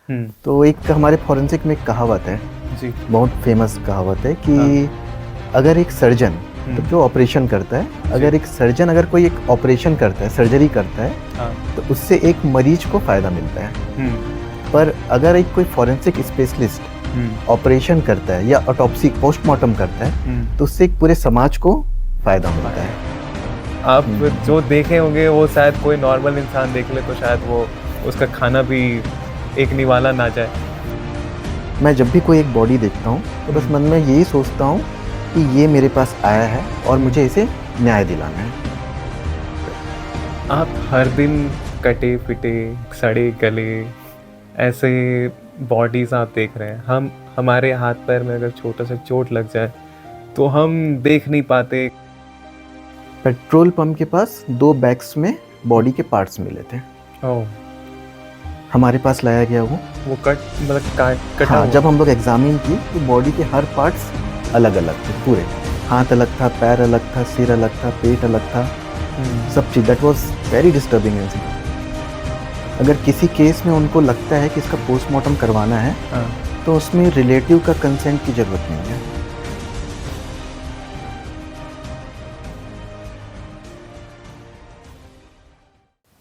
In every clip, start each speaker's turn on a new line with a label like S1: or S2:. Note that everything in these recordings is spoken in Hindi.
S1: तो एक हमारे फॉरेंसिक में एक कहावत है,
S2: जी।
S1: बहुत फेमस कहावत है कि अगर एक सर्जन मतलब जो ऑपरेशन करता है, अगर कोई एक ऑपरेशन करता है, सर्जरी करता है, तो उससे एक मरीज को फ़ायदा मिलता है। पर अगर एक कोई फॉरेंसिक स्पेशलिस्ट ऑपरेशन करता है या ऑटोप्सी पोस्टमार्टम करता है, तो उससे एक पूरे समाज को फ़ायदा मिलता है।
S2: आप जो देखे होंगे वो शायद कोई नॉर्मल इंसान देख ले तो शायद वो उसका खाना भी एक निवाला ना जाए।
S1: मैं जब भी कोई एक बॉडी देखता हूँ तो बस मन में यही सोचता हूँ कि ये मेरे पास आया है और मुझे इसे न्याय दिलाना है।
S2: आप हर दिन कटे पिटे सड़े गले ऐसे बॉडीज आप देख रहे हैं। हमारे हाथ पैर में अगर छोटा सा चोट लग जाए तो हम देख नहीं पाते।
S1: पेट्रोल पंप के पास 2 बैग्स में बॉडी के पार्ट्स मिले थे।
S2: ओह,
S1: हमारे पास लाया गया
S2: वो कटा
S1: हाँ,
S2: हुआ।
S1: जब हम लोग एग्जामिन की तो बॉडी के हर पार्ट्स अलग अलग थे पूरे। हाथ अलग था, पैर अलग था, सिर अलग था, पेट अलग था, सब चीज़। That was very disturbing incident. अगर किसी केस में उनको लगता है कि इसका पोस्टमार्टम करवाना है, तो उसमें रिलेटिव का कंसेंट की ज़रूरत नहीं है।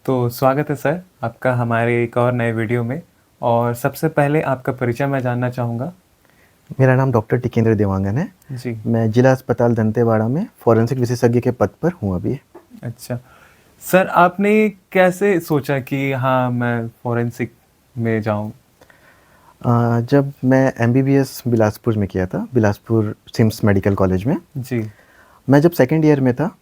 S2: तो स्वागत है सर आपका हमारे एक और नए वीडियो में। और सबसे पहले आपका परिचय मैं जानना चाहूँगा।
S1: मेरा नाम डॉक्टर टिकेंद्र देवांगन है।
S2: जी।
S1: मैं जिला अस्पताल दंतेवाड़ा में फॉरेंसिक विशेषज्ञ के पद पर हूँ अभी।
S2: अच्छा सर, आपने कैसे सोचा कि हाँ मैं फॉरेंसिक में जाऊँ?
S1: जब मैं एमबीबीएस बिलासपुर में किया था, बिलासपुर सिम्स मेडिकल कॉलेज में,
S2: जी।
S1: मैं जब सेकेंड ईयर में था,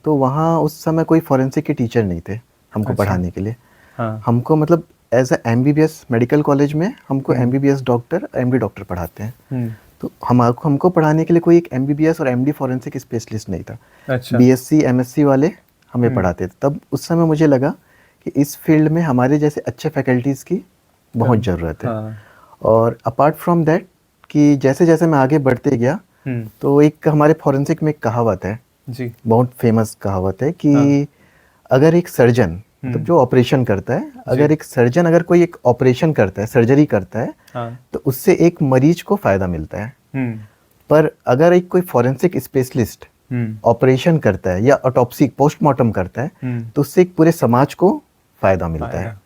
S1: तो वहाँ उस समय कोई फॉरेंसिक के टीचर नहीं थे हमको
S2: अच्छा।
S1: पढ़ाने के लिए।
S2: हाँ।
S1: हमको मतलब as a MBBS medical college में हमको एमबीबीएस डॉक्टर, एमडी डॉक्टर पढ़ाते हैं। तो हमको पढ़ाने के लिए कोई एक एमबीबीएस और एमडी फॉरेंसिक स्पेशलिस्ट नहीं था।
S2: अच्छा।
S1: बीएससी एमएससी वाले हमें पढ़ाते थे। तब उस समय मुझे लगा कि इस फील्ड में हमारे जैसे अच्छे फैकल्टीज़ की बहुत ज़रूरत है।
S2: हाँ।
S1: और अपार्ट फ्रॉम दैट कि जैसे जैसे मैं आगे बढ़ते गया, तो एक हमारे फॉरेंसिक में एक कहावत है,
S2: जी।
S1: बहुत फेमस कहावत है कि अगर एक सर्जन मतलब जो ऑपरेशन करता है, अगर कोई एक ऑपरेशन करता है, सर्जरी करता है, तो उससे एक मरीज को फ़ायदा मिलता है। पर अगर एक कोई फॉरेंसिक स्पेशलिस्ट ऑपरेशन करता है या ऑटोप्सी पोस्टमार्टम करता है, तो उससे एक पूरे समाज को फ़ायदा मिलता है।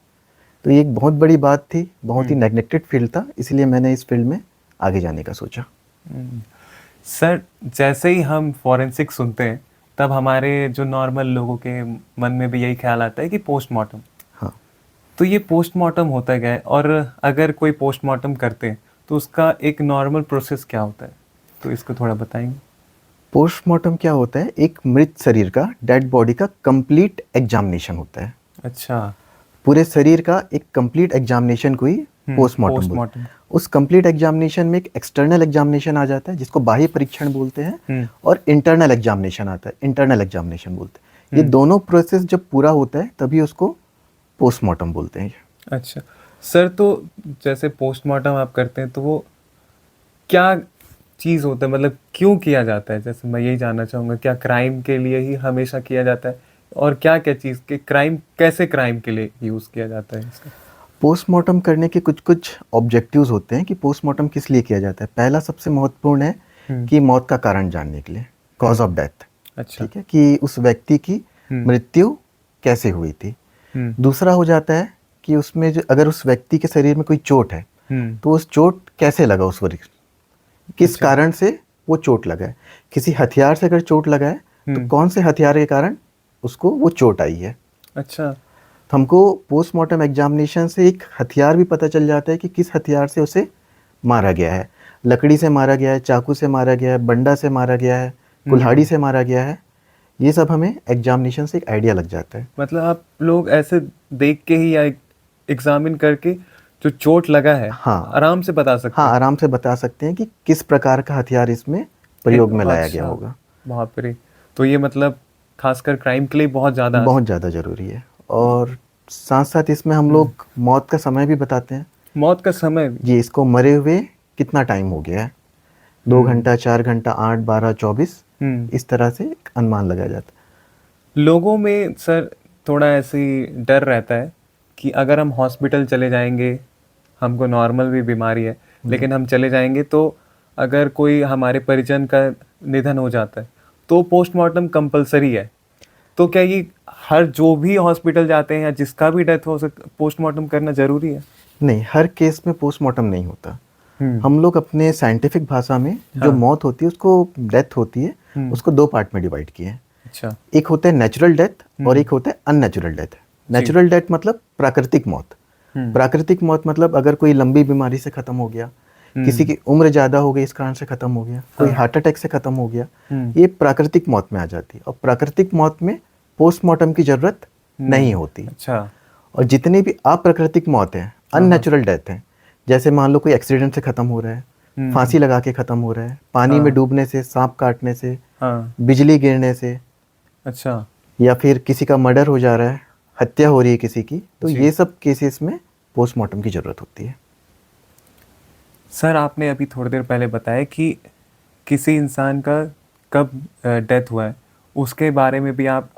S1: तो ये एक बहुत बड़ी बात थी, बहुत ही नेग्लेक्टेड फील्ड था, इसलिए मैंने इस फील्ड में आगे जाने का सोचा।
S2: सर, जैसे ही हम फॉरेंसिक सुनते हैं तब हमारे जो नॉर्मल लोगों के मन में भी यही ख्याल आता है कि पोस्टमार्टम।
S1: हाँ,
S2: तो ये पोस्टमार्टम होता क्या है, और अगर कोई पोस्टमार्टम करते हैं तो उसका एक नॉर्मल प्रोसेस क्या होता है, तो इसको थोड़ा बताएंगे।
S1: पोस्टमार्टम क्या होता है? एक मृत शरीर का, डेड बॉडी का कंप्लीट एग्जामिनेशन होता है।
S2: अच्छा।
S1: पूरे शरीर का एक कंप्लीट एग्जामिनेशन को ही पोस्टमार्टम बोलते हैं। उस कंप्लीट एग्जामिनेशन में एक एक्सटर्नल एग्जामिनेशन आ जाता है जिसको बाह्य परीक्षण बोलते हैं, और इंटरनल एग्जामिनेशन आता है, इंटरनल एग्जामिनेशन बोलते हैं। ये दोनों प्रोसेस जब पूरा होता है तभी उसको पोस्टमार्टम बोलते हैं।
S2: अच्छा सर, तो जैसे पोस्टमार्टम आप करते हैं तो वो क्या चीज़ होता है, मतलब क्यों किया जाता है? जैसे मैं यही जानना चाहूँगा, क्या क्राइम के लिए ही हमेशा किया जाता है, और क्या क्या चीज़ के क्राइम, कैसे क्राइम के लिए यूज़ किया जाता है इसका?
S1: पोस्टमार्टम करने के कुछ कुछ ऑब्जेक्टिव्स होते हैं कि पोस्टमार्टम किस लिए किया जाता है। पहला सबसे महत्वपूर्ण है कि मौत का कारण जानने के लिए, कॉज ऑफ डेथ।
S2: अच्छा।
S1: ठीक है, कि उस व्यक्ति की मृत्यु कैसे हुई थी। दूसरा हो जाता है कि उसमें जो अगर उस व्यक्ति के शरीर में कोई चोट है, तो उस चोट कैसे लगा, उस व्यक्ति किस कारण से वो चोट लगा है। किसी हथियार से अगर चोट लगा है, तो कौन से हथियार के कारण उसको वो चोट आई है।
S2: अच्छा।
S1: तो हमको पोस्टमार्टम एग्जामिनेशन से एक हथियार भी पता चल जाता है कि किस हथियार से उसे मारा गया है। लकड़ी से मारा गया है, चाकू से मारा गया है, बंडा से मारा गया है, कुल्हाड़ी से मारा गया है। ये सब हमें एग्जामिनेशन से एक आइडिया लग जाता है।
S2: मतलब आप लोग ऐसे देख के ही या एग्जामिन करके जो चोट लगा है,
S1: हाँ,
S2: आराम से बता सकते
S1: हाँ,
S2: हैं?
S1: आराम से बता सकते हैं कि किस प्रकार का हथियार इसमें प्रयोग में लाया गया
S2: अच्छा,
S1: होगा।
S2: बाप रे। तो ये मतलब खासकर क्राइम के लिए बहुत
S1: ज़्यादा ज़रूरी है। और साथ साथ इसमें हम लोग मौत का समय भी बताते हैं।
S2: मौत का समय भी?
S1: जी, इसको मरे हुए कितना टाइम हो गया है, 2 घंटा, 4 घंटा, 8, 12, 24, इस तरह से एक अनुमान लगाया जाता है।
S2: लोगों में सर थोड़ा ऐसे डर रहता है कि अगर हम हॉस्पिटल चले जाएंगे हमको नॉर्मल भी बीमारी है, लेकिन हम चले जाएंगे, तो अगर कोई हमारे परिजन का निधन हो जाता है तो पोस्टमार्टम कंपलसरी है। तो क्या ये हर जो भी हॉस्पिटल जाते हैं या जिसका भी डेथ हो सकता पोस्टमार्टम करना जरूरी है?
S1: नहीं, हर केस में पोस्टमार्टम नहीं होता।
S2: हम्म।
S1: हम लोग अपने साइंटिफिक भाषा में जो मौत होती है उसको, डेथ होती है, उसको दो पार्ट में डिवाइड किए हैं।
S2: अच्छा।
S1: एक होता है नेचुरल डेथ और एक होता है अननेचुरल डेथ। नेचुरल डेथ मतलब प्राकृतिक मौत। प्राकृतिक मौत मतलब अगर कोई लंबी बीमारी से खत्म हो गया, किसी की उम्र ज्यादा हो गई इस कारण से खत्म हो गया, कोई हार्ट अटैक से खत्म हो गया, ये प्राकृतिक मौत में आ जाती है। और प्राकृतिक मौत में पोस्टमार्टम की जरूरत नहीं होती।
S2: अच्छा।
S1: और जितनी भी अप्राकृतिक मौत है, अननेचुरल डेथ है, जैसे मान लो कोई एक्सीडेंट से खत्म हो रहा है, फांसी लगा के खत्म हो रहा है, पानी में डूबने से, सांप काटने से, बिजली गिरने से,
S2: अच्छा,
S1: या फिर किसी का मर्डर हो जा रहा है, हत्या हो रही है किसी की, तो ये सब केसेस में पोस्टमार्टम की जरूरत होती है।
S2: सर आपने अभी थोड़ी देर पहले बताया कि किसी इंसान का कब डेथ हुआ है उसके बारे में भी आप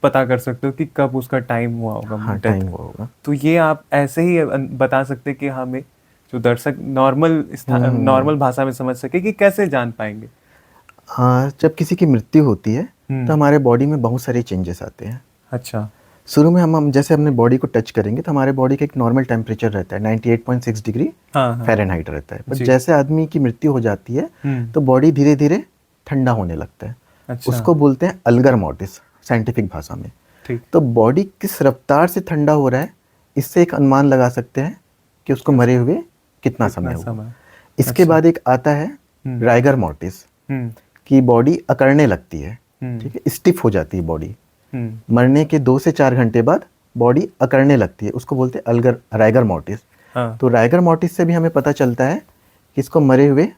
S2: पता कर सकते हो कि कब उसका टाइम हुआ होगा,
S1: हाँ,
S2: डेथ
S1: टाइम हुआ होगा।
S2: तो ये आप ऐसे ही बता सकते कि हमें जो दर्शक नॉर्मल भाषा में समझ सके कि कैसे जान पाएंगे?
S1: हाँ, जब किसी की मृत्यु होती है तो हमारे बॉडी में बहुत सारे चेंजेस आते हैं।
S2: अच्छा।
S1: शुरू में हम जैसे अपने बॉडी को टच करेंगे तो हमारे बॉडी का एक नॉर्मल टेम्परेचर रहता है, 98.6 डिग्री फ़ारेनहाइट रहता है। पर जैसे आदमी की मृत्यु हो जाती है तो बॉडी धीरे धीरे ठंडा होने लगता है।
S2: अच्छा।
S1: उसको बोलते हैं अल्गर मॉर्टिस साइंटिफिक भाषा में।
S2: ठीक।
S1: तो बॉडी किस रफ्तार से ठंडा हो रहा है, इससे एक अनुमान लगा सकते हैं कि उसको मरे हुए कितना समय हुआ। इसके बाद एक आता है राइगर मॉर्टिस, कि बॉडी अकड़ने लगती है, ठीक है, स्टिफ हो जाती है बॉडी। मरने के 2 से 4 घंटे बाद बॉडी अकड़ने लगती है, उसको बोलते हैं राइगर मॉर्टिस। तो राइगर मॉर्टिस से भी हमें पता चलता है कि इसको मरे हुए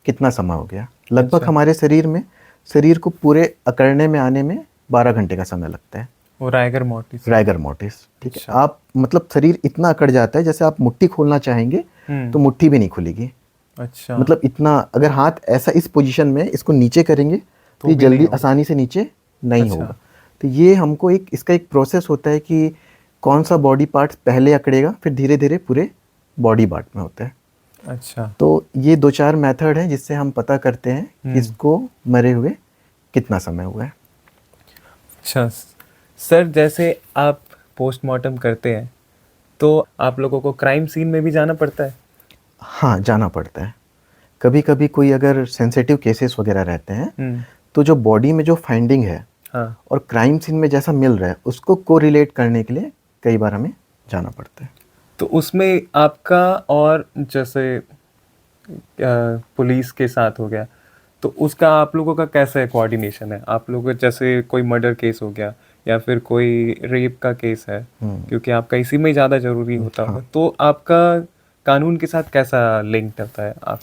S1: कितना समय हो गया। लगभग हमारे शरीर में, शरीर को पूरे अकड़ने में आने में 12 घंटे का समय लगता है।
S2: वो राइगर मॉर्टिस।
S1: राइगर मॉर्टिस, ठीक है। आप मतलब शरीर इतना अकड़ जाता है, जैसे आप मुट्ठी खोलना चाहेंगे तो मुट्ठी भी नहीं खुलेगी।
S2: अच्छा।
S1: मतलब इतना, अगर हाथ ऐसा इस पोजीशन में इसको नीचे करेंगे तो ये जल्दी आसानी से नीचे नहीं होगा। तो ये हमको इसका एक प्रोसेस होता है कि कौन सा बॉडी पार्ट पहले अकड़ेगा, फिर धीरे धीरे पूरे बॉडी पार्ट में होता है।
S2: अच्छा।
S1: तो ये 2-4 मेथड हैं जिससे हम पता करते हैं कि इसको मरे हुए कितना समय हुआ है।
S2: अच्छा सर, जैसे आप पोस्टमार्टम करते हैं तो आप लोगों को क्राइम सीन में भी जाना पड़ता है?
S1: हाँ, जाना पड़ता है। कभी कभी कोई अगर सेंसिटिव केसेस वगैरह रहते हैं तो जो बॉडी में जो फाइंडिंग है, हाँ, और क्राइम सीन में जैसा मिल रहा है उसको कोरिलेट करने के लिए कई बार हमें जाना पड़ता है।
S2: तो उसमें आपका और जैसे पुलिस के साथ हो गया, तो उसका आप लोगों का कैसा कोऑर्डिनेशन है? आप लोगों, जैसे कोई मर्डर केस हो गया या फिर कोई रेप का केस है, क्योंकि आपका इसी में ज़्यादा ज़रूरी होता है, तो आपका कानून के साथ कैसा लिंक रहता है? आप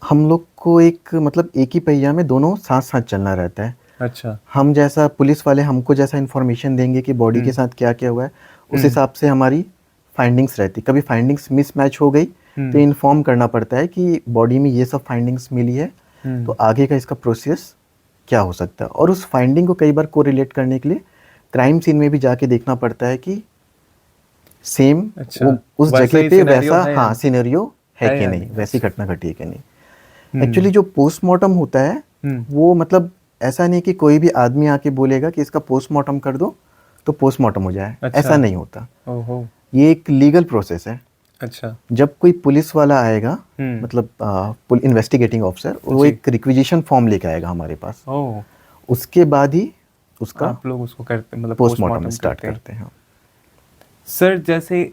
S1: हम लोग को एक मतलब एक ही पहिया में दोनों साथ साथ चलना रहता है।
S2: अच्छा। हम
S1: जैसा पुलिस वाले हमको जैसा इन्फॉर्मेशन देंगे कि बॉडी के साथ क्या क्या हुआ है, उस हिसाब से हमारी फाइंडिंग्स रहती। कभी फाइंडिंग्स मिसमैच हो गई तो इन्फॉर्म करना पड़ता है कि बॉडी में ये सब फाइंडिंग्स मिली है, तो आगे का इसका प्रोसेस क्या हो सकता है। और उस फाइंडिंग को कई बार कोरिलेट करने के लिए क्राइम सीन में भी जाके देखना पड़ता है कि सेम उस जगह पे वैसा, हाँ, सिनेरियो है कि नहीं, वैसी घटना घटी है कि नहीं। एक्चुअली जो पोस्टमार्टम होता है वो मतलब ऐसा नहीं कि कोई भी आदमी आके बोलेगा कि इसका पोस्टमार्टम कर दो तो पोस्टमार्टम हो जाए। अच्छा। ऐसा नहीं होता। ओहो। ये एक लीगल प्रोसेस है।
S2: अच्छा।
S1: जब कोई पुलिस वाला आएगा, मतलब इन्वेस्टिगेटिंग ऑफिसर, वो एक रिक्विजिशन फॉर्म लेके आएगा हमारे पास। उसके बाद ही उसका
S2: आप लोग उसको करते, मतलब
S1: पोस्टमार्टम स्टार्ट करते हैं।
S2: सर, जैसे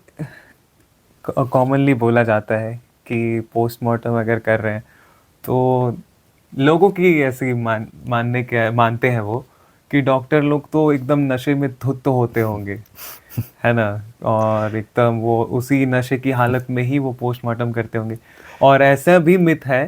S2: कॉमनली बोला जाता है कि पोस्टमार्टम अगर कर रहे हैं तो लोगों की ऐसी मानते हैं वो कि डॉक्टर लोग तो एकदम नशे में धुत तो होते होंगे, है ना, और एकदम वो उसी नशे की हालत में ही वो पोस्टमार्टम करते होंगे। और ऐसा भी मिथ है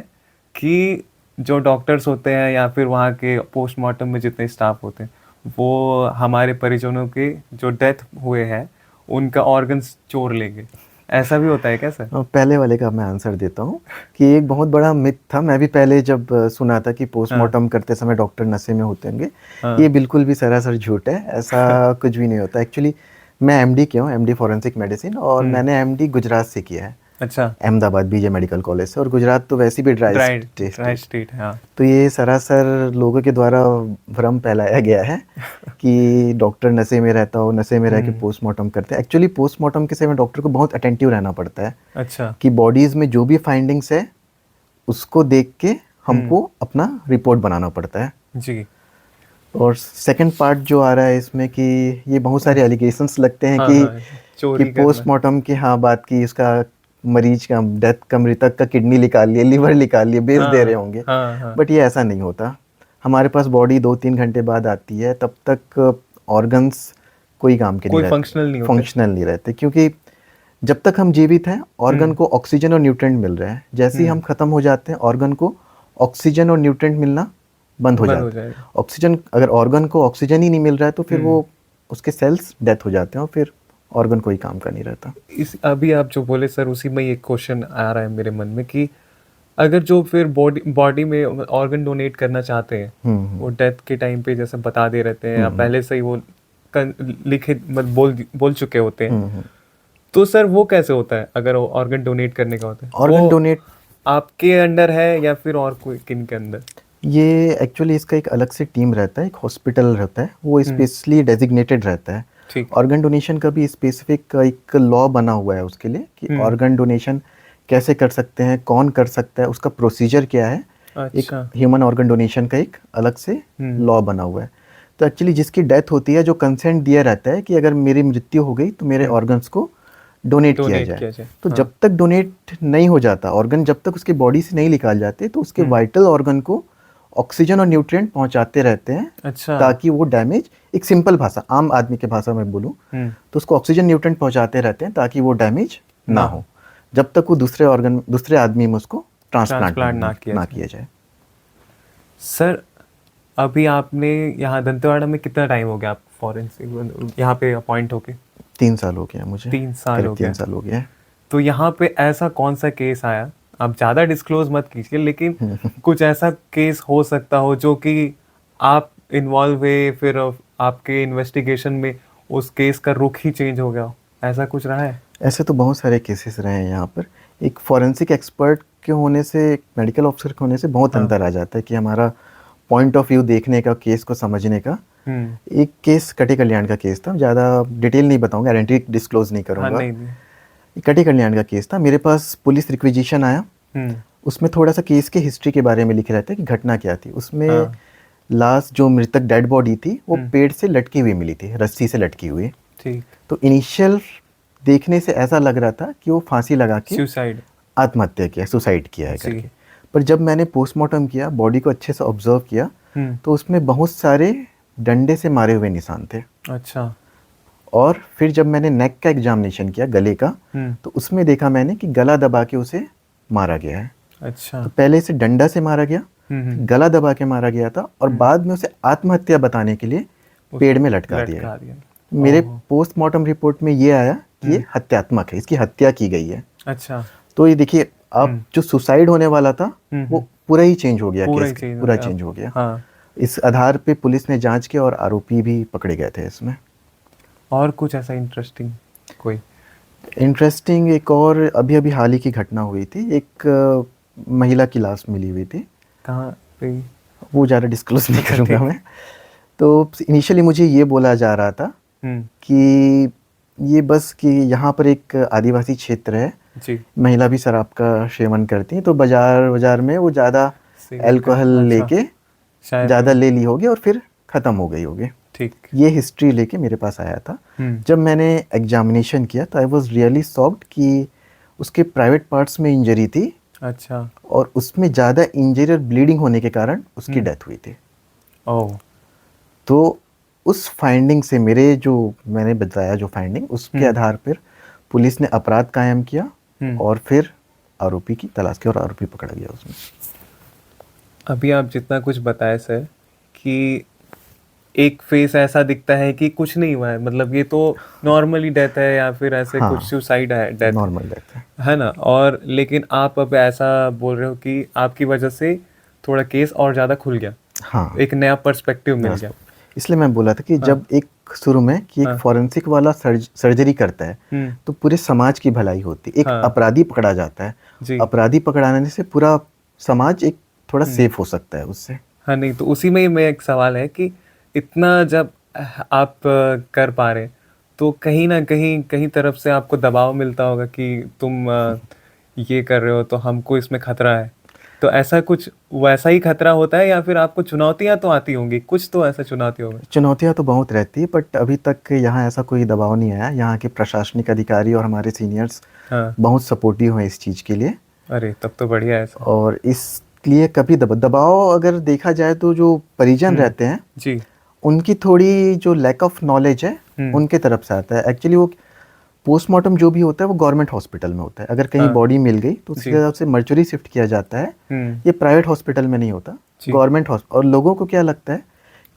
S2: कि जो डॉक्टर्स होते हैं या फिर वहाँ के पोस्टमार्टम में जितने स्टाफ होते हैं वो हमारे परिजनों के जो डेथ हुए हैं उनका ऑर्गन्स चोर लेंगे। ऐसा भी होता है क्या सर?
S1: पहले वाले का मैं आंसर देता हूँ कि एक बहुत बड़ा मिथ था। मैं भी पहले जब सुना था कि पोस्टमार्टम करते समय डॉक्टर नशे में होते होंगे, ये बिल्कुल भी सरासर झूठ है। ऐसा कुछ भी नहीं होता। एक्चुअली मैं एमडी किया हूँ, एमडी फॉरेंसिक मेडिसिन, और मैंने एमडी गुजरात से किया है।
S2: अच्छा,
S1: अहमदाबाद बीजे मेडिकल कॉलेज से, और गुजरात तो वैसे भी dry
S2: dry
S1: state.
S2: Dry state है, हाँ।
S1: तो ये सरासर लोगों के द्वारा भ्रम फैलाया गया है कि डॉक्टर नशे में रहता हो, नशे में रह के पोस्टमार्टम करते हैं। एक्चुअली पोस्टमार्टम के समय डॉक्टर को बहुत अटेंटिव रहना पड़ता है
S2: अच्छा,
S1: कि बॉडीज़ में जो भी फाइंडिंग्स है उसको देख के हमको अपना रिपोर्ट बनाना पड़ता है।
S2: जी,
S1: और सेकंड पार्ट जो आ रहा है इसमें कि ये बहुत सारे एलिगेशंस लगते हैं
S2: हाँ,
S1: कि
S2: हाँ, चोरी करना।
S1: पोस्टमार्टम की हाँ बात की, इसका मरीज का डेथ का, मृतक का किडनी निकाल लिए, लिवर निकाल लिए, बेच दे रहे
S2: हाँ,
S1: होंगे।
S2: हाँ, हाँ,
S1: बट ये ऐसा नहीं होता। हमारे पास बॉडी 2-3 घंटे बाद आती है, तब तक ऑर्गन्स कोई काम के नहीं
S2: कोई
S1: रहते,
S2: फंक्शनल नहीं होते।
S1: फंक्शनल नहीं रहते, क्योंकि जब तक हम जीवित हैं ऑर्गन को ऑक्सीजन और न्यूट्रेंट मिल रहे हैं। जैसे ही हम ख़त्म हो जाते हैं ऑर्गन को ऑक्सीजन और न्यूट्रेंट मिलना बंद हो जाता है।
S2: जाएगा।
S1: ऑक्सीजन, अगर ऑर्गन को ऑक्सीजन ही नहीं मिल रहा है तो फिर वो उसके सेल्स डेथ हो जाते हैं और फिर ऑर्गन कोई काम का नहीं रहता।
S2: इस अभी आप जो बोले सर, उसी में एक क्वेश्चन आ रहा है मेरे मन में कि अगर जो फिर बॉडी बॉडी में ऑर्गन डोनेट करना चाहते हैं, वो डेथ के टाइम पे जैसे बता दे रहते हैं या पहले से ही वो लिखे बोल चुके होते हैं, तो सर वो कैसे होता है अगर वो ऑर्गन डोनेट करने का होता है?
S1: ऑर्गन डोनेट
S2: आपके अंडर है या फिर और कोई किन के अंदर?
S1: ये एक्चुअली इसका एक अलग से टीम रहता है, एक हॉस्पिटल रहता है, वो स्पेशली डेजिग्नेटेड रहता है।
S2: ठीक।
S1: ऑर्गन डोनेशन का भी स्पेसिफिक एक लॉ बना हुआ है उसके लिए कि ऑर्गन डोनेशन कैसे कर सकते हैं, कौन कर सकता है, उसका प्रोसीजर क्या है। एक
S2: अच्छा,
S1: ह्यूमन ऑर्गन डोनेशन का एक अलग से लॉ बना हुआ है। तो एक्चुअली जिसकी डेथ होती है, जो कंसेंट दिया रहता है कि अगर मेरी मृत्यु हो गई तो मेरे ऑर्गन्स को डोनेट किया जाए। तो जब तक डोनेट नहीं हो जाता ऑर्गन, जब तक उसकी बॉडी से नहीं निकाल जाते, तो उसके वाइटल ऑर्गन को ऑक्सीजन और न्यूट्रिएंट पहुंचाते रहते हैं।
S2: अच्छा,
S1: ताकि वो डैमेज, एक सिंपल भाषा, आम आदमी के भाषा में बोलूं तो उसको ऑक्सीजन न्यूट्रिएंट पहुंचाते रहते हैं ताकि वो डैमेज ना हो, जब तक वो दूसरे ऑर्गन, दूसरे आदमी में उसको ट्रांसप्लांट ना किया जाए।
S2: सर अभी आपने यहाँ दंतेवाड़ा में कितना टाइम हो गया आप फॉरेंसिक यहाँ पे अपॉइंट होके?
S1: 3 साल हो गया मुझे।
S2: 3 साल हो गया।
S1: 3 साल हो गया।
S2: तो यहाँ पे ऐसा कौन सा केस आया, आप ज़्यादा डिस्क्लोज मत कीजिए, लेकिन कुछ ऐसा केस हो सकता हो जो कि आप इन्वॉल्व हुए, फिर आपके इन्वेस्टिगेशन में उस केस का रुख ही चेंज हो गया हो, ऐसा कुछ रहा है?
S1: ऐसे तो बहुत सारे केसेस रहे हैं यहाँ पर। एक फॉरेंसिक एक्सपर्ट के होने से, एक मेडिकल ऑफिसर के होने से बहुत अंतर आ जाता है कि हमारा पॉइंट ऑफ व्यू देखने का, केस को समझने का। एक केस कटी कल्याण का केस था, ज़्यादा डिटेल नहीं बताऊंगा, आइडेंटिटी डिस्क्लोज नहीं करूंगा।
S2: हाँ, नहीं।
S1: कटी कल्याण का केस था। मेरे पास पुलिस रिक्विजिशन आया, उसमें थोड़ा सा केस के हिस्ट्री के बारे में लिखे रहते हैं कि घटना क्या थी। उसमें लास्ट जो मृतक डेड बॉडी थी वो पेड़ से लटकी हुई मिली थी, रस्सी से लटकी हुई।
S2: ठीक।
S1: तो इनिशियल देखने से ऐसा लग रहा था कि वो फांसी लगा के
S2: सुसाइड,
S1: आत्महत्या किया, सुसाइड किया है करके। पर जब मैंने पोस्टमार्टम किया, बॉडी को अच्छे से ऑब्जर्व किया, तो उसमें बहुत सारे डंडे से मारे हुए निशान थे।
S2: अच्छा।
S1: और फिर जब मैंने नेक का एग्जामिनेशन किया, गले का, तो उसमें देखा मैंने कि गला दबा के उसे मारा गया है।
S2: अच्छा।
S1: तो पहले इसे डंडा से मारा गया, गला दबा के मारा गया था, और बाद में उसे आत्महत्या बताने के लिए पेड़ में लटका दिया। मेरे पोस्टमार्टम रिपोर्ट में ये आया कि ये हत्यात्मक है, इसकी हत्या की गई है।
S2: अच्छा।
S1: तो ये देखिए, अब जो सुसाइड होने वाला था वो पूरा ही चेंज हो गया, केस पूरा चेंज हो गया।
S2: हाँ।
S1: इस आधार पे पुलिस ने जांच की और आरोपी भी पकड़े गए थे इसमें।
S2: और कुछ ऐसा इंटरेस्टिंग कोई?
S1: इंटरेस्टिंग एक और अभी अभी हाल ही की घटना हुई थी। एक महिला की लाश मिली हुई थी।
S2: कहाँ पे?
S1: वो ज़्यादा डिस्क्लोज नहीं करूँगा मैं। तो इनिशियली मुझे ये बोला जा रहा था कि ये बस कि यहाँ पर एक आदिवासी क्षेत्र है
S2: जी,
S1: महिला भी शराब का सेवन करती हैं, तो बाजार में वो ज़्यादा अल्कोहल लेके ज़्यादा ले ली होगी और फिर ख़त्म हो गई होगी।
S2: ठीक।
S1: ये हिस्ट्री लेके मेरे पास आया था। जब मैंने एग्जामिनेशन किया तो आई वाज रियली शॉक्ड कि उसके प्राइवेट पार्ट्स में इंजरी थी।
S2: अच्छा।
S1: और उसमें ज़्यादा इंजरी और ब्लीडिंग होने के कारण उसकी डेथ हुई थी।
S2: ओह।
S1: तो उस फाइंडिंग से, मेरे जो मैंने बताया जो फाइंडिंग, उसके आधार पर पुलिस ने अपराध कायम किया और फिर आरोपी की तलाश की और आरोपी पकड़ा गया उसमें।
S2: अभी आप जितना कुछ बताए सर कि एक फेस ऐसा दिखता है कि कुछ नहीं हुआ है, मतलब ये तो नॉर्मली डेथ है या फिर ऐसे कुछ सुसाइड है, डेथ,
S1: नॉर्मल डेथ
S2: है ना। और लेकिन आप अब ऐसा बोल रहे हो कि आपकी वजह से थोड़ा केस और ज़्यादा खुल गया।
S1: हाँ,
S2: एक नया पर्सपेक्टिव मिल गया।
S1: इसलिए मैं बोला था कि जब एक शुरू में कि एक फॉरेंसिक वाला सर्जरी करता है तो पूरे समाज की भलाई होती है। एक अपराधी पकड़ा जाता है, अपराधी पकड़ाने से पूरा समाज एक थोड़ा सेफ हो सकता है उससे।
S2: हाँ, नहीं तो उसी में ही मैं एक सवाल है कि इतना जब आप कर पा रहे तो कहीं ना कहीं तरफ से आपको दबाव मिलता होगा कि तुम ये कर रहे हो तो हमको इसमें खतरा है। तो ऐसा कुछ वैसा ही खतरा होता है या फिर आपको चुनौतियां तो आती होंगी, कुछ तो ऐसा चुनौती होगी?
S1: चुनौतियां तो बहुत रहती है, बट अभी तक यहाँ ऐसा कोई दबाव नहीं आया। यहाँ के प्रशासनिक अधिकारी और हमारे सीनियर्स बहुत सपोर्टिव हैं इस चीज़ के लिए।
S2: अरे तब तो बढ़िया है।
S1: और इसलिए कभी दबाव अगर देखा जाए तो जो परिजन रहते हैं
S2: जी, उनकी
S1: थोड़ी जो लैक ऑफ नॉलेज है उनके तरफ से आता है। एक्चुअली वो पोस्टमार्टम जो भी होता है वो गवर्नमेंट हॉस्पिटल में होता है। अगर कहीं बॉडी मिल गई तो उसके हिसाब से मर्चुरी शिफ्ट किया जाता है। ये प्राइवेट हॉस्पिटल में नहीं होता, गवर्नमेंट हॉस्पिटल। और लोगों को क्या लगता है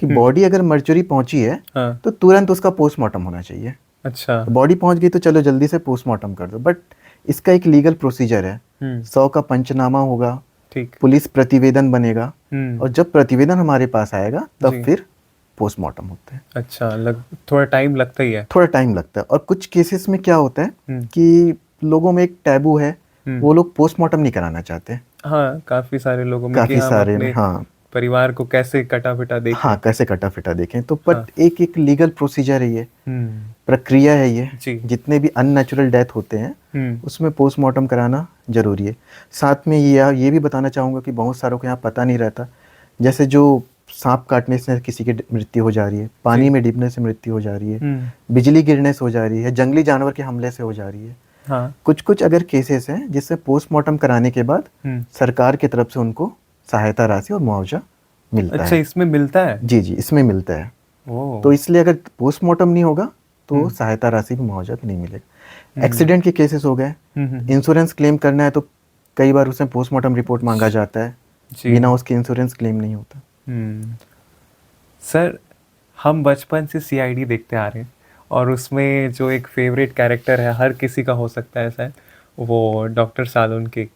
S1: कि बॉडी अगर मर्चुरी पहुंची है तो तुरंत उसका पोस्टमार्टम होना चाहिए।
S2: अच्छा,
S1: बॉडी पहुंच गई तो चलो जल्दी से पोस्टमार्टम कर दो, बट इसका एक लीगल प्रोसीजर है। 100 का पंचनामा होगा, पुलिस प्रतिवेदन बनेगा, और जब प्रतिवेदन हमारे पास आएगा तब फिर पोस्टमार्टम होता है।
S2: अच्छा, थोड़ा टाइम लगता ही है।
S1: थोड़ा टाइम लगता है। और कुछ केसेस में क्या होता है कि लोगों में एक टैबू है, वो लोग पोस्टमार्टम नहीं कराना चाहते।
S2: हाँ, काफी सारे लोगों में
S1: काफी सारे में, हाँ,
S2: परिवार को कैसे कटा फिटा देखें।
S1: हाँ, कैसे कटा फिटा देखें। तो बट एक एक लीगल प्रोसीजर है ये, प्रक्रिया है ये। जितने भी अननेचुरल डेथ होते हैं उसमें पोस्टमार्टम कराना जरूरी है। साथ में ये भी बताना चाहूँगा कि बहुत सारों को यहाँ पता नहीं रहता, जैसे जो सांप काटने से किसी की मृत्यु हो जा रही है, पानी में डूबने से मृत्यु हो जा रही है, बिजली गिरने से हो जा रही है, जंगली जानवर के हमले से हो जा रही है। हाँ। कुछ अगर केसेस हैं जिससे पोस्टमार्टम कराने के बाद सरकार की तरफ से उनको सहायता राशि और मुआवजा मिलता है।
S2: अच्छा, इसमें मिलता है?
S1: जी, इसमें मिलता है। तो इसलिए अगर पोस्टमार्टम नहीं होगा तो सहायता राशि भी, मुआवजा भी नहीं मिलेगा। एक्सीडेंट के केसेस हो गए, इंश्योरेंस क्लेम करना है तो कई बार उसमें पोस्टमार्टम रिपोर्ट मांगा जाता है, बिना उसके इंश्योरेंस क्लेम नहीं होता।
S2: सर, हम बचपन से सीआईडी देखते आ रहे हैं और उसमें जो एक फेवरेट कैरेक्टर है, हर किसी का हो सकता है ऐसा, वो डॉक्टर सालुंके।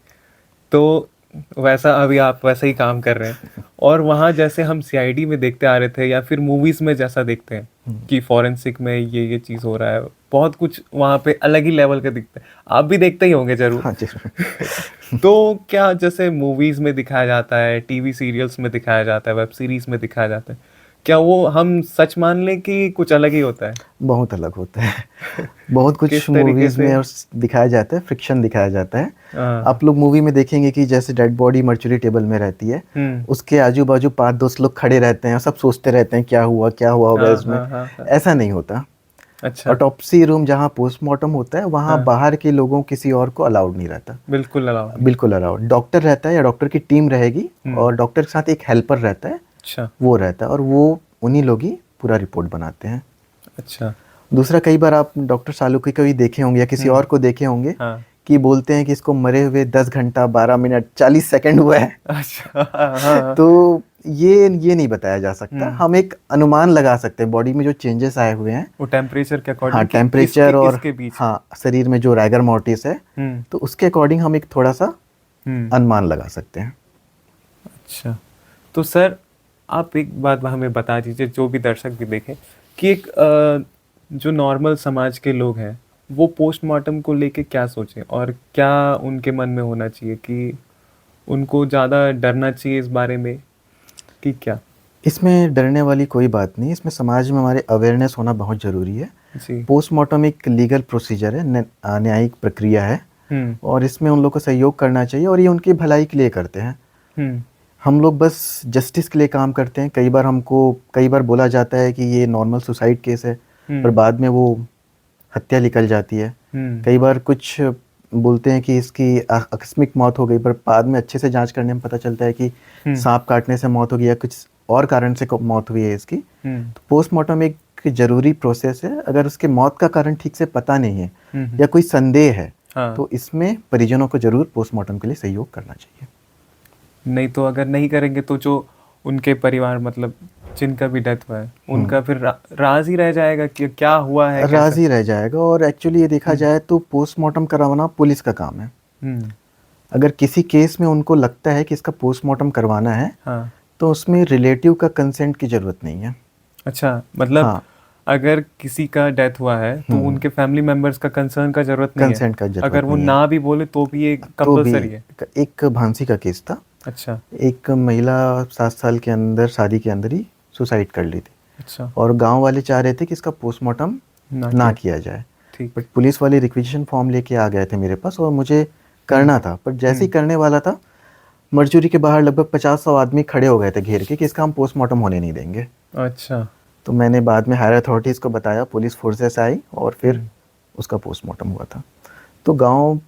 S2: तो वैसा अभी आप वैसा ही काम कर रहे हैं और वहाँ जैसे हम सीआईडी में देखते आ रहे थे या फिर मूवीज़ में जैसा देखते हैं कि फॉरेंसिक में ये चीज़ हो रहा है, बहुत कुछ वहाँ पे अलग ही लेवल का दिखता है। आप भी देखते ही होंगे जरूर।
S1: हाँ,
S2: तो क्या जैसे मूवीज़ में दिखाया जाता है, टीवी सीरियल्स में दिखाया जाता है, वेब सीरीज़ में दिखाया जाता है, क्या वो हम सच मान लें कि कुछ अलग ही होता है?
S1: बहुत अलग होता है। बहुत कुछ मूवीज में दिखाया जाता है, फ्रिक्शन दिखाया जाता है। आप लोग मूवी में देखेंगे कि जैसे डेड बॉडी मर्चुरी टेबल में रहती है, उसके आजू बाजू 5-10 लोग खड़े रहते हैं, सब सोचते रहते हैं क्या हुआ होगा इसमें। ऐसा नहीं होता।
S2: अच्छा।
S1: ऑटोप्सी रूम जहाँ पोस्टमार्टम होता है वहाँ बाहर के लोगों किसी और को अलाउड नहीं रहता।
S2: बिल्कुल अलाउड?
S1: बिल्कुल अलाउड। डॉक्टर रहता है या डॉक्टर की टीम रहेगी और डॉक्टर के साथ एक हेल्पर रहता है।
S2: अच्छा।
S1: वो रहता है और वो उन्हीं लोग ही पूरा रिपोर्ट बनाते हैं।
S2: अच्छा।
S1: दूसरा, कई बार आप डॉक्टर सालुंके को भी देखे होंगे या किसी और को देखे होंगे कि बोलते हैं कि इसको मरे हुए 10 घंटा 12 मिनट 40 सेकंड हुआ है।
S2: अच्छा।
S1: तो ये नहीं बताया जा सकता। हम एक अनुमान लगा सकते हैं बॉडी में जो चेंजेस आए हुए हैं,
S2: वो टेम्परेचर के अकॉर्डिंग।
S1: हाँ, टेम्परेचर और हाँ, शरीर में जो राइगर मोर्टिस है तो उसके अकॉर्डिंग हम एक थोड़ा सा अनुमान लगा सकते हैं।
S2: अच्छा, तो सर आप एक बात हमें बता दीजिए, जो भी दर्शक भी देखें, कि एक जो नॉर्मल समाज के लोग हैं वो पोस्टमार्टम को लेके क्या सोचें और क्या उनके मन में होना चाहिए, कि उनको ज़्यादा डरना चाहिए इस बारे में कि क्या?
S1: इसमें डरने वाली कोई बात नहीं। इसमें समाज में हमारे अवेयरनेस होना बहुत ज़रूरी है। पोस्टमार्टम एक लीगल प्रोसीजर है, न्यायिक प्रक्रिया है और इसमें उन लोग को सहयोग करना चाहिए और ये उनकी भलाई के लिए करते हैं। हम लोग बस जस्टिस के लिए काम करते हैं। कई बार बोला जाता है कि ये नॉर्मल सुसाइड केस है, पर बाद में वो हत्या निकल जाती है। कई बार कुछ बोलते हैं कि इसकी आकस्मिक मौत हो गई, पर बाद में अच्छे से जांच करने में पता चलता है कि सांप काटने से मौत हो गई या कुछ और कारण से मौत हुई है इसकी। तो पोस्टमार्टम एक जरूरी प्रोसेस है। अगर उसके मौत का कारण ठीक से पता नहीं है या कोई संदेह है तो इसमें परिजनों को जरूर पोस्टमार्टम के लिए सहयोग करना चाहिए।
S2: नहीं तो अगर नहीं करेंगे तो जो उनके परिवार, मतलब जिनका भी डेथ हुआ है, उनका फिर राज ही रह जाएगा कि क्या हुआ है,
S1: राज ही रह जाएगा। और एक्चुअली ये देखा जाए तो पोस्टमार्टम करवाना पुलिस का काम है। अगर किसी केस में उनको लगता है कि इसका पोस्टमार्टम करवाना है तो उसमें रिलेटिव का कंसेंट की जरूरत नहीं है।
S2: अच्छा, मतलब
S1: हाँ।
S2: अगर किसी का डेथ हुआ है तो उनके फैमिली मेंबर्स का कंसर्न का जरूरत नहीं है,
S1: कंसेंट का
S2: अगर
S1: जरूरत
S2: वो
S1: नहीं है।
S2: ना भी बोले तो भी ये
S1: तो भी
S2: कंपलसरी है?
S1: एक भांसी का केस था।
S2: अच्छा।
S1: एक महिला 7 साल के अंदर शादी के अंदर ही सुसाइड कर ली थी,
S2: अच्छा।
S1: और गांव वाले चाह रहे थे कि इसका पोस्टमार्टम
S2: ना
S1: ना
S2: किया।
S1: किया जाए।
S2: ठीक।
S1: बट पुलिस वाले रिक्वेजिशन फॉर्म लेके आ गए थे मेरे पास, और मुझे
S2: हम्म।
S1: करना था। बट जैसे ही
S2: हम्म।
S1: करने वाला था, मर्चुरी के बाहर लगभग 50-100 आदमी खड़े हो गए थे घेर के कि इसका हम पोस्टमार्टम होने नहीं देंगे।
S2: अच्छा।
S1: तो मैंने बाद में हायर अथॉरिटीज़ को बताया, पुलिस फोर्सेस आई, और फिर
S2: हम्म।
S1: उसका पोस्टमार्टम हुआ था। तो गांव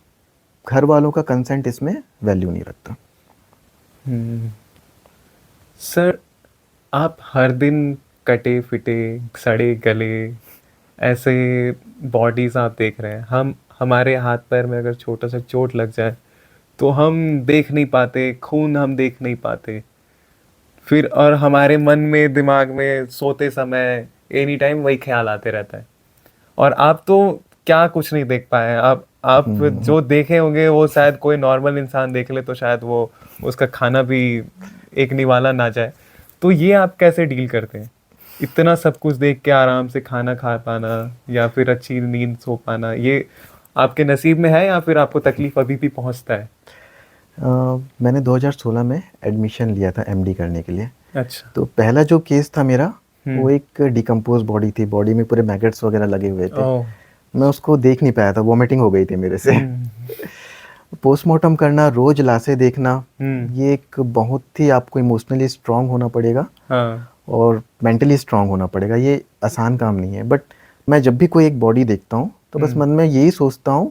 S1: घर वालों का कंसेंट इसमें वैल्यू नहीं रखता।
S2: हम्म। सर, आप हर दिन कटे फिटे, सड़े गले, ऐसे बॉडीज आप देख रहे हैं। हम हमारे हाथ पैर में अगर छोटा सा चोट लग जाए तो हम देख नहीं पाते, खून हम देख नहीं पाते। फिर और हमारे मन में, दिमाग में सोते समय एनी टाइम वही ख्याल आते रहता है। और आप तो क्या कुछ नहीं देख पाए हैं। आप
S1: हम्म।
S2: जो देखे होंगे वो शायद कोई नॉर्मल इंसान देख ले तो शायद वो उसका खाना भी एक निवाला ना जाए। तो ये आप कैसे डील करते हैं, इतना सब कुछ देख के आराम से खाना खा पाना या फिर अच्छी नींद सो पाना? ये आपके नसीब में है या फिर आपको तकलीफ अभी भी पहुंचता है?
S1: अ, मैंने 2016 में एडमिशन लिया था एमडी करने के लिए।
S2: अच्छा।
S1: तो पहला जो केस था मेरा, वो
S2: हम्म।
S1: एक डिकम्पोज बॉडी थी, बॉडी में पूरे मैगट्स वगैरह लगे हुए थे।
S2: ओह।
S1: मैं उसको देख नहीं पाया था, वॉमिटिंग हो गई थी मेरे से।
S2: हम्म।
S1: पोस्टमार्टम करना, रोज लाशें देखना,
S2: हम्म।
S1: ये एक बहुत ही आपको इमोशनली स्ट्रांग होना पड़ेगा
S2: हाँ।
S1: और मेंटली स्ट्रांग होना पड़ेगा। ये आसान काम नहीं है। बट मैं जब भी कोई एक बॉडी देखता हूँ तो बस
S2: हम्म।
S1: मन में यही सोचता हूँ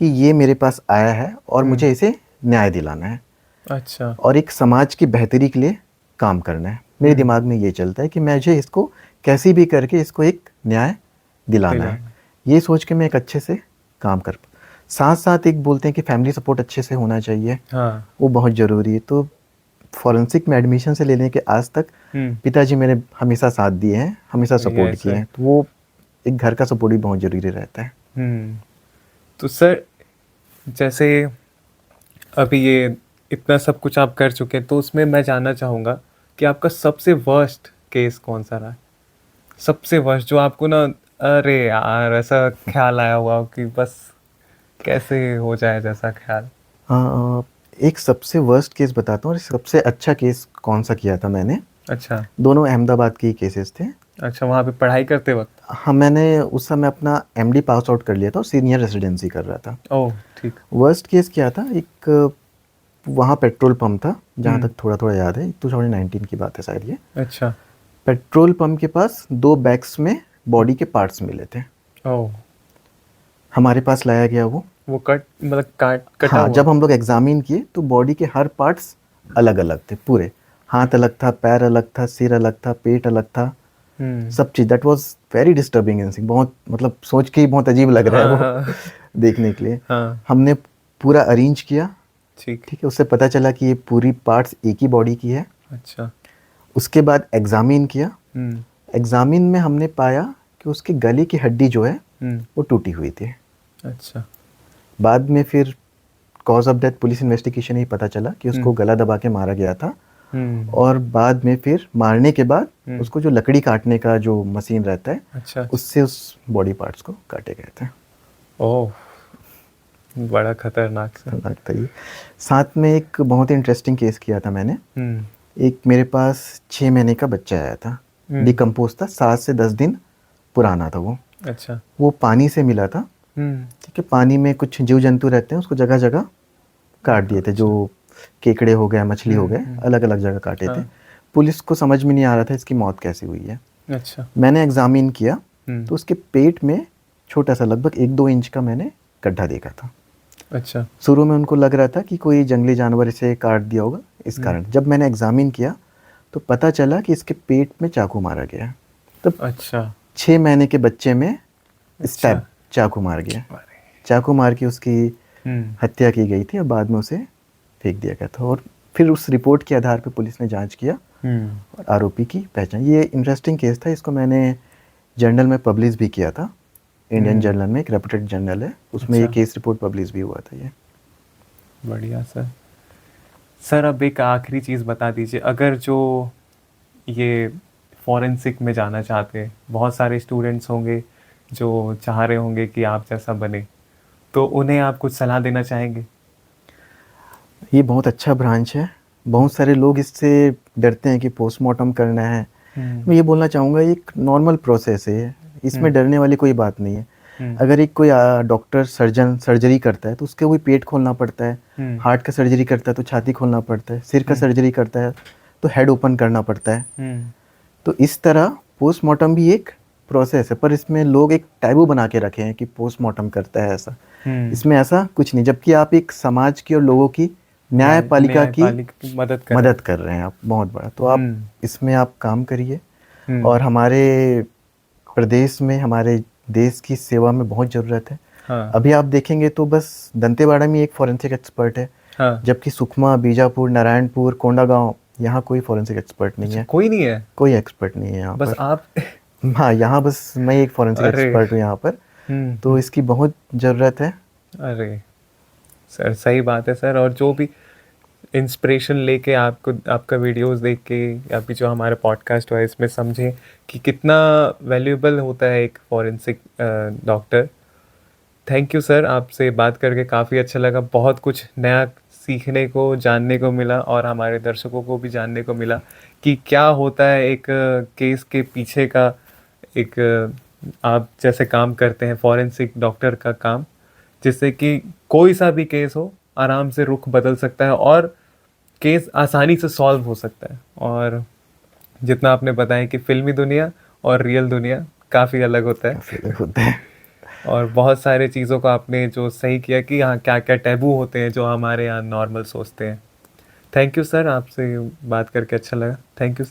S1: कि ये मेरे पास आया है और
S2: हम्म।
S1: मुझे इसे न्याय दिलाना है,
S2: अच्छा।
S1: और एक समाज की बेहतरी के लिए काम करना है। मेरे
S2: हम्म।
S1: दिमाग में ये चलता है कि मुझे इसको कैसे भी करके इसको एक न्याय दिलाना है।
S2: दिलाना।
S1: ये सोच के मैं एक अच्छे से काम कर, साथ साथ एक बोलते हैं कि फैमिली सपोर्ट अच्छे से होना चाहिए,
S2: हाँ।
S1: वो बहुत ज़रूरी है। तो फॉरेंसिक में एडमिशन से लेने के आज तक
S2: हम्म।
S1: पिताजी मेरे हमेशा साथ दिए हैं, हमेशा
S2: बढ़िया है
S1: सपोर्ट किए
S2: सर।
S1: हैं। तो वो एक घर का सपोर्ट भी बहुत ज़रूरी रहता है।
S2: हम्म। तो सर, जैसे अभी ये इतना सब कुछ आप कर चुके हैं तो उसमें मैं जानना चाहूँगा कि आपका सबसे वर्स्ट केस कौन सा रहा? सबसे वर्स्ट जो आपको ना, अरे यार ऐसा ख्याल आया हुआ हो कि बस कैसे हो जाए जैसा ख्याल?
S1: हाँ, एक सबसे वर्स्ट केस बताता हूँ और सबसे अच्छा केस कौन सा किया था मैंने।
S2: अच्छा।
S1: दोनों अहमदाबाद के ही केसेस थे।
S2: अच्छा, वहाँ पे पढ़ाई करते वक्त?
S1: हाँ, मैंने उस समय अपना एमडी पास आउट कर लिया था और सीनियर रेसिडेंसी कर रहा था।
S2: ओह, ठीक।
S1: वर्स्ट केस क्या था, एक वहाँ पेट्रोल पंप था, जहाँ
S2: हम्म।
S1: तक थोड़ा थोड़ा याद है, 2019 की बात है शायद ये।
S2: अच्छा।
S1: पेट्रोल पंप के पास 2 बैग्स में बॉडी के पार्ट्स मिले थे।
S2: ओह।
S1: हमारे पास लाया गया वो।
S2: वो कट, मतलब काट कटा
S1: हाँ,
S2: हुआ?
S1: जब हम लोग एग्जामिन किए तो बॉडी के हर पार्ट्स अलग अलग थे पूरे। हाथ अलग था, पैर अलग था, सिर अलग था, पेट अलग था,
S2: हम्म।
S1: सब चीज़। That was very disturbing and बहुत, मतलब सोच के ही बहुत अजीब लग रहा है
S2: हाँ
S1: वो
S2: हाँ।
S1: देखने के लिए।
S2: हाँ।
S1: हमने पूरा अरेंज किया,
S2: ठीक।
S1: ठीक है। उससे पता चला कि ये पूरी पार्ट्स एक ही बॉडी की है।
S2: अच्छा।
S1: उसके बाद एग्जामिन किया।
S2: हम्म।
S1: एग्जामिन में हमने पाया कि उसके गले की हड्डी जो है
S2: हम्म।
S1: वो टूटी हुई थी।
S2: अच्छा।
S1: बाद में फिर cause of death police investigation ही पता चला कि उसको
S2: हम्म।
S1: गला दबा के मारा गया था।
S2: हम्म।
S1: और बाद में फिर मारने के बाद
S2: हम्म।
S1: उसको जो लकड़ी काटने का जो मशीन रहता है,
S2: अच्छा।
S1: उससे उस बॉडी पार्ट्स को काटे गए थे।
S2: ओह, बड़ा खतरनाक सा।
S1: तो लगता ही। साथ में एक बहुत ही इंटरेस्टिंग केस किया था मैंने।
S2: हम्म।
S1: एक मेरे पास 6 महीने का बच्चा आया था, डिकम्पोज था, 7 से 10 दिन पुराना था वो।
S2: अच्छा।
S1: वो पानी से मिला था,
S2: हम्म।
S1: ठीक है। पानी में कुछ जीव जंतु रहते हैं, उसको जगह जगह काट दिए थे। जो
S2: अच्छा।
S1: केकड़े हो गए, मछली हो गए,
S2: हम्म।
S1: अलग अलग जगह काटे थे।
S2: हाँ।
S1: पुलिस को समझ में नहीं आ रहा था इसकी मौत कैसे हुई है।
S2: अच्छा।
S1: मैंने एग्जामिन किया
S2: हम्म।
S1: तो उसके पेट में छोटा सा, लगभग 1-2 इंच का मैंने गड्ढा देखा था।
S2: अच्छा।
S1: शुरू में उनको लग रहा था कि कोई जंगली जानवर इसे काट दिया होगा, इस कारण। जब मैंने एग्जामिन किया तो पता चला कि इसके पेट में चाकू मारा गया। तो
S2: अच्छा।
S1: 6 महीने के बच्चे में
S2: अच्छा।
S1: स्टैब, चाकू मार गया।
S2: अरे।
S1: चाकू मार के उसकी
S2: हम्म।
S1: हत्या की गई थी और बाद में उसे फेंक दिया गया था। और फिर उस रिपोर्ट के आधार पर पुलिस ने जांच किया
S2: हम्म।
S1: और आरोपी की पहचान। ये इंटरेस्टिंग केस था, इसको मैंने जर्नल में पब्लिश भी किया था। इंडियन जर्नल में, एक रेपुटेड जर्नल है, उसमें ये
S2: अच्छा।
S1: केस रिपोर्ट पब्लिश भी हुआ था ये।
S2: बढ़िया सर। सर, अब एक आखिरी चीज़ बता दीजिए, अगर जो ये फॉरेंसिक में जाना चाहते हैं, बहुत सारे स्टूडेंट्स होंगे जो चाह रहे होंगे कि आप जैसा बने, तो उन्हें आप कुछ सलाह देना चाहेंगे?
S1: ये बहुत अच्छा ब्रांच है। बहुत सारे लोग इससे डरते हैं कि पोस्टमार्टम करना है। मैं ये बोलना चाहूँगा, एक नॉर्मल प्रोसेस है ये। इसमें डरने वाली कोई बात नहीं है। अगर एक कोई डॉक्टर सर्जन सर्जरी करता है तो उसके कोई पेट खोलना पड़ता है, हार्ट का सर्जरी करता है तो छाती खोलना पड़ता है, सिर का सर्जरी करता है तो हेड ओपन करना पड़ता है। तो इस तरह पोस्टमार्टम भी एक प्रोसेस है, पर इसमें लोग एक टैबू बना के रखे हैं कि पोस्टमार्टम करता है ऐसा। इसमें ऐसा कुछ नहीं, जबकि आप एक समाज की और लोगों की न्यायपालिका की मदद कर रहे हैं आप, बहुत बड़ा। तो आप इसमें आप काम करिए, और हमारे प्रदेश में, हमारे देश की सेवा में बहुत ज़रूरत है।
S2: हाँ।
S1: अभी आप देखेंगे तो बस दंतेवाड़ा में एक फॉरेंसिक एक्सपर्ट है।
S2: हाँ।
S1: जबकि सुकमा, बीजापुर, नारायणपुर, कोंडागांव, यहाँ कोई फॉरेंसिक एक्सपर्ट नहीं है।
S2: कोई नहीं है?
S1: कोई एक्सपर्ट नहीं है यहाँ
S2: बस
S1: पर।
S2: आप?
S1: हाँ, यहाँ बस मैं एक फॉरेंसिक एक्सपर्ट हूँ यहाँ पर। तो इसकी बहुत ज़रूरत है।
S2: अरे सर, सही बात है सर। और जो भी इंस्पिरेशन लेके आपको, आपका वीडियोस देख के, अभी जो हमारा पॉडकास्ट हुआ है इसमें समझें कि कितना वैल्यूएबल होता है एक forensic doctor. Thank you sir, आपसे बात करके काफ़ी अच्छा लगा। बहुत कुछ नया सीखने को, जानने को मिला, और हमारे दर्शकों को भी जानने को मिला कि क्या होता है एक केस के पीछे का। एक आप जैसे काम करते हैं फॉरेंसिक डॉक्टर का काम, जिससे कि कोई सा भी केस हो आराम से रुख बदल सकता है और केस आसानी से सॉल्व हो सकता है। और जितना आपने बताया कि फिल्मी दुनिया और रियल दुनिया काफ़ी अलग होता है, और बहुत सारे चीज़ों को आपने जो सही किया कि हाँ क्या क्या टैबू होते हैं जो हमारे यहाँ नॉर्मल सोचते हैं। थैंक यू सर, आपसे बात करके अच्छा लगा। Thank you.